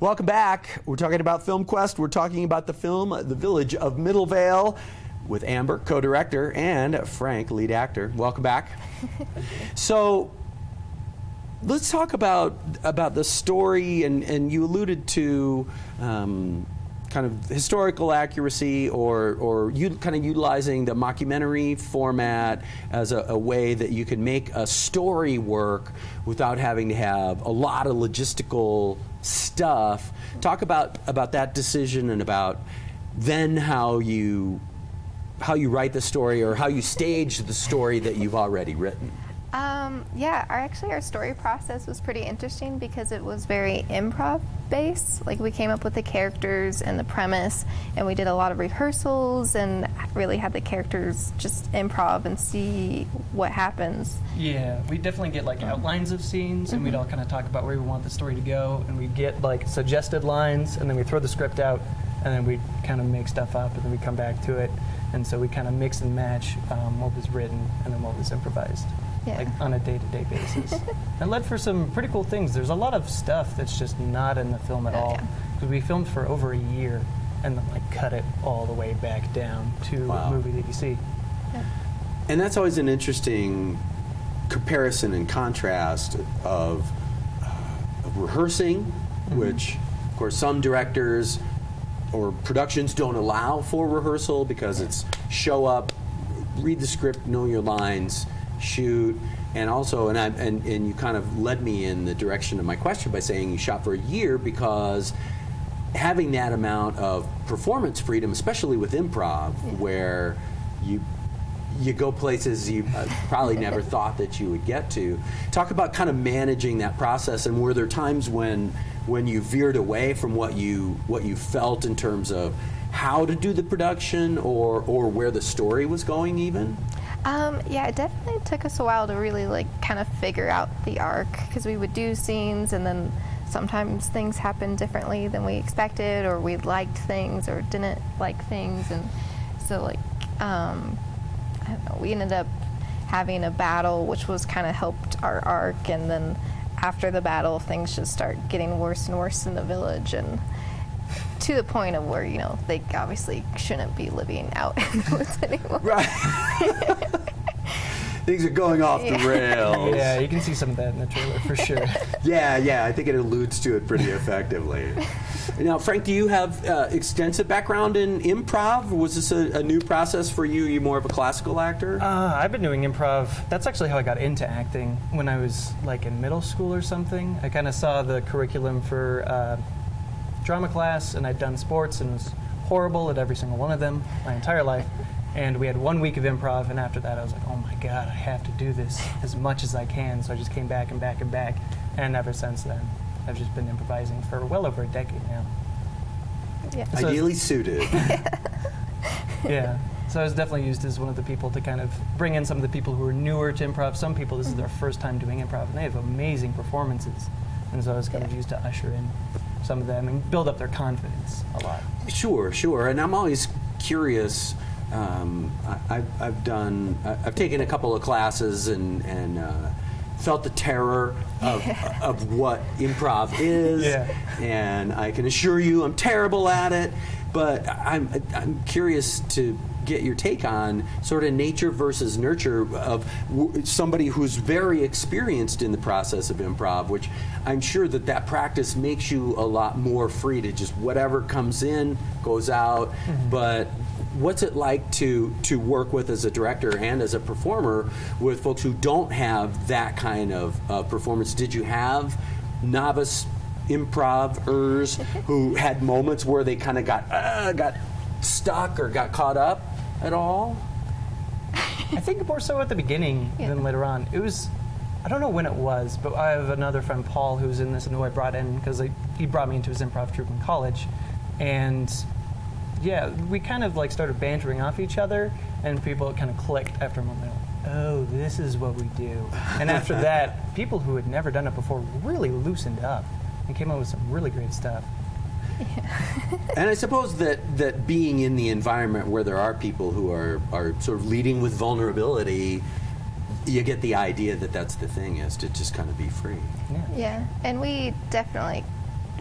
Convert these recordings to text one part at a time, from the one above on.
Welcome back. We're talking about Film Quest. We're talking about the film The Village of Middlevale with Amber, co-director, and Frank, lead actor. Welcome back. So let's talk about the story, and you alluded to kind of historical accuracy or you kind of utilizing the mockumentary format as a way that you can make a story work without having to have a lot of logistical stuff. Talk about that decision and about then how you write the story or how you stage the story that you've already written. Yeah, our story process was pretty interesting because it was very improv based. Like, we came up with the characters and the premise, and we did a lot of rehearsals and really had the characters just improv and see what happens. Yeah, we definitely get like outlines of scenes, and we'd all kind of talk about where we want the story to go, and we'd get like suggested lines, and then we throw the script out, and then we'd kind of make stuff up, and then we come back to it. And so we kind of mix and match what was written and then what was improvised. Yeah. Like on a day-to-day basis. It led for some pretty cool things. There's a lot of stuff that's just not in the film at all. Because we filmed for over a year and then like cut it all the way back down to a movie that you see. Yeah. And that's always an interesting comparison and contrast of rehearsing, which of course some directors or productions don't allow for rehearsal because it's show up, read the script, know your lines, shoot, and also, and you kind of led me in the direction of my question by saying you shot for a year because having that amount of performance freedom, especially with improv, where you go places you probably never thought that you would get to. Talk about kind of managing that process, and were there times when you veered away from what you felt in terms of how to do the production or where the story was going even? Yeah, it definitely took us a while to really like kind of figure out the arc, because we would do scenes and then sometimes things happened differently than we expected, or we liked things or didn't like things, and so like I don't know, we ended up having a battle which was kind of helped our arc, and then after the battle things just start getting worse and worse in the village, and to the point of where, you know, they obviously shouldn't be living out in the woods anymore. Right. Things are going off the rails. Yeah, you can see some of that in the trailer for sure. Yeah, I think it alludes to it pretty effectively. Now, Frank, do you have extensive background in improv? Was this a new process for you? Are you more of a classical actor? I've been doing improv. That's actually how I got into acting when I was like in middle school or something. I kind of saw the curriculum for drama class, and I'd done sports and was horrible at every single one of them my entire life. And we had 1 week of improv, and after that I was like, oh my God, I have to do this as much as I can. So I just came back and back and back, and ever since then I've just been improvising for well over a decade now. Yeah. So Ideally suited. Yeah. So I was definitely used as one of the people to kind of bring in some of the people who are newer to improv. Some people, this is their first time doing improv, and they have amazing performances. And so I was kind of used to usher in some of them and build up their confidence a lot. Sure. And I'm always curious. I've taken a couple of classes and felt the terror of what improv is. Yeah. And I can assure you I'm terrible at it, but I'm curious to get your take on sort of nature versus nurture of somebody who's very experienced in the process of improv, which I'm sure that practice makes you a lot more free to just whatever comes in goes out. But what's it like to work with as a director and as a performer with folks who don't have that kind of performance? Did you have novice improvers who had moments where they kind of got stuck or got caught up at all? I think more so at the beginning than later on. It was, I don't know when it was, but I have another friend, Paul, who's in this and who I brought in because he brought me into his improv troupe in college. And yeah, we kind of like started bantering off each other, and people kind of clicked after a moment. Oh, this is what we do. And after that, people who had never done it before really loosened up and came up with some really great stuff. Yeah. And I suppose that being in the environment where there are people who are sort of leading with vulnerability, you get the idea that that's the thing, is to just kind of be free. Yeah, and we definitely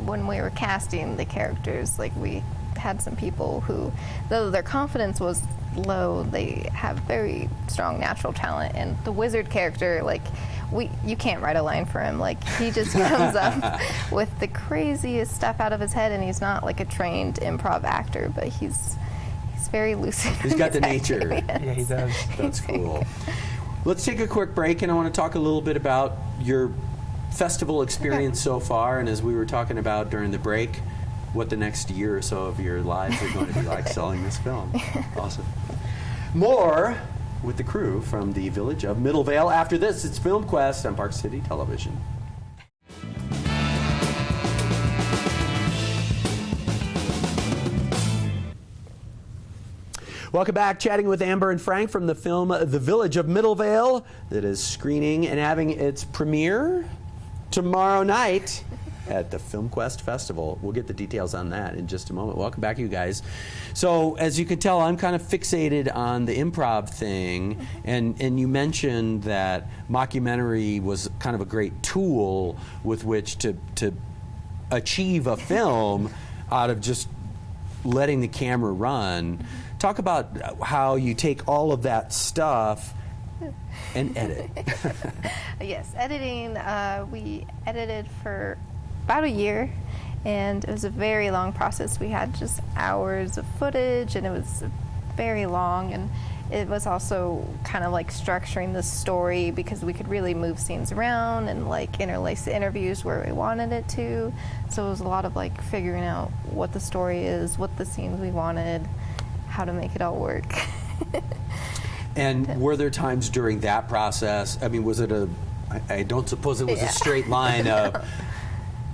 when we were casting the characters, like we had some people who, though their confidence was low, they have very strong natural talent. And the wizard character, like, you can't write a line for him. Like, he just comes up with the craziest stuff out of his head, and he's not like a trained improv actor, but he's very lucid. He's got the nature. Yes. Yeah, he does. That's cool. Let's take a quick break, and I want to talk a little bit about your festival experience so far, and as we were talking about during the break, what the next year or so of your lives are going to be like selling this film. Awesome. More with the crew from the Village of Middlevale. After this, it's Film Quest on Park City Television. Welcome back, chatting with Amber and Frank from the film The Village of Middlevale that is screening and having its premiere tomorrow night at the Film Quest Festival. We'll get the details on that in just a moment. Welcome back, you guys. So, as you can tell, I'm kind of fixated on the improv thing, and you mentioned that mockumentary was kind of a great tool with which to achieve a film out of just letting the camera run. Talk about how you take all of that stuff and edit. Yes, editing, we edited for about a year, and it was a very long process. We had just hours of footage, and it was very long, and it was also kind of like structuring the story because we could really move scenes around and like interlace the interviews where we wanted it to. So it was a lot of like figuring out what the story is, what the scenes we wanted, how to make it all work. And were there times during that process, I mean, was it I don't suppose it was a straight line of,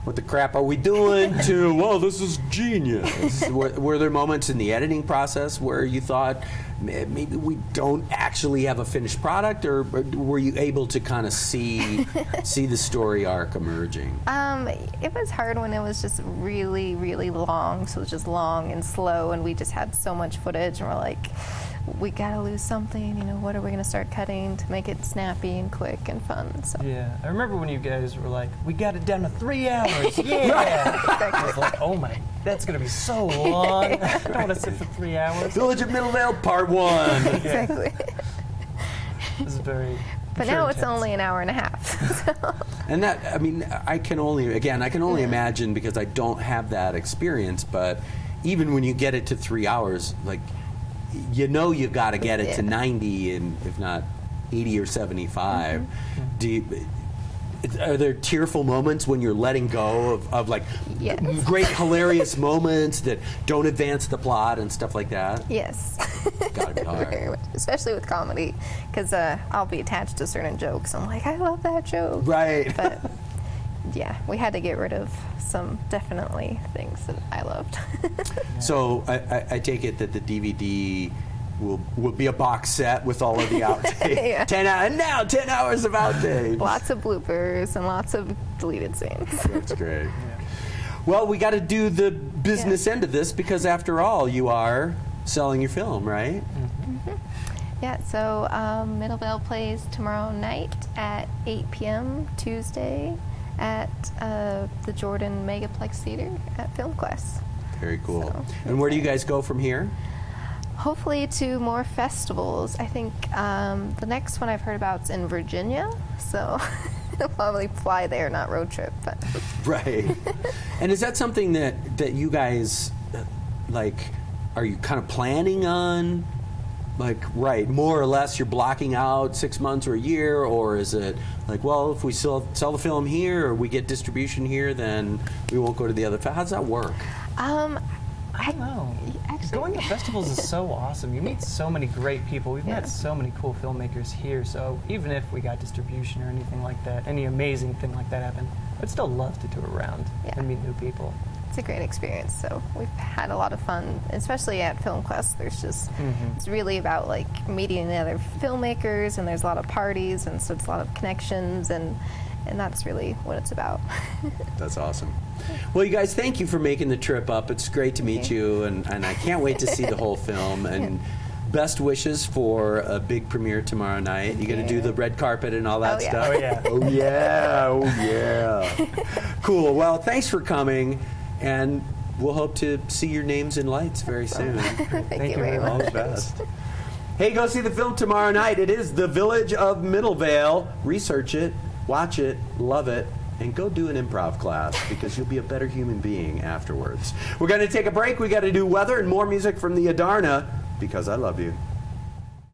what the crap are we doing, to, whoa, this is genius. Were there moments in the editing process where you thought, maybe we don't actually have a finished product, or were you able to kind of see the story arc emerging? It was hard when it was just really, really long, so it was just long and slow, and we just had so much footage, and we're like, we gotta lose something, what are we gonna start cutting to make it snappy and quick and fun? So. Yeah, I remember when you guys were like, we got it down to 3 hours, yeah! I was like, oh my, that's gonna be so long. I don't want to sit for 3 hours. Village of Middlevale, Part 1. Exactly. This is very... But now it's only an hour and a half. So. And that, I mean, I can only imagine, because I don't have that experience, but even when you get it to 3 hours, like, you've got to get it to 90, and if not 80 or 75. Are there tearful moments when you're letting go of like great hilarious moments that don't advance the plot and stuff like that? Yes. Gotta be hard. Very much, especially with comedy, because I'll be attached to certain jokes. I'm like, I love that joke. Right. But yeah, we had to get rid of some definitely things that I loved. So I take it that the DVD will be a box set with all of the outtakes. Yeah. 10 hours of outtakes. Lots of bloopers and lots of deleted scenes. That's great. Yeah. Well, we got to do the business end of this, because after all, you are selling your film, right? Yeah, so Middlevale plays tomorrow night at 8 p.m. Tuesday at the Jordan Megaplex Theater at Film Quest. Very cool. So, and where do you guys go from here? Hopefully to more festivals. I think the next one I've heard about is in Virginia, so I'll probably fly there, not road trip. But. Right. And is that something that you guys, like, are you kind of planning on? Like, right, more or less you're blocking out 6 months or a year, or is it like, well, if we sell the film here or we get distribution here, then we won't go to the other? How does that work? I don't know. Actually, going to festivals is so awesome. You meet so many great people. We've met so many cool filmmakers here. So even if we got distribution or anything like that, any amazing thing like that happened, I'd still love to tour around and meet new people. It's a great experience. So we've had a lot of fun, especially at Film Quest. There's just it's really about like meeting the other filmmakers, and there's a lot of parties, and so it's a lot of connections, and that's really what it's about. That's awesome. Well, you guys, thank you for making the trip up. It's great to meet you, and I can't wait to see the whole film. And best wishes for a big premiere tomorrow night. You going to do the red carpet and all that Oh, yeah. stuff? Oh, yeah. Oh, yeah. Oh, yeah. Cool. Well, thanks for coming, and we'll hope to see your names in lights very soon. Thank you very All much. the best. Hey, go see the film tomorrow night. It is The Village of Middlevale. Research it, watch it, love it, and go do an improv class because you'll be a better human being afterwards. We're going to take a break. We got to do weather and more music from the Adarna because I love you.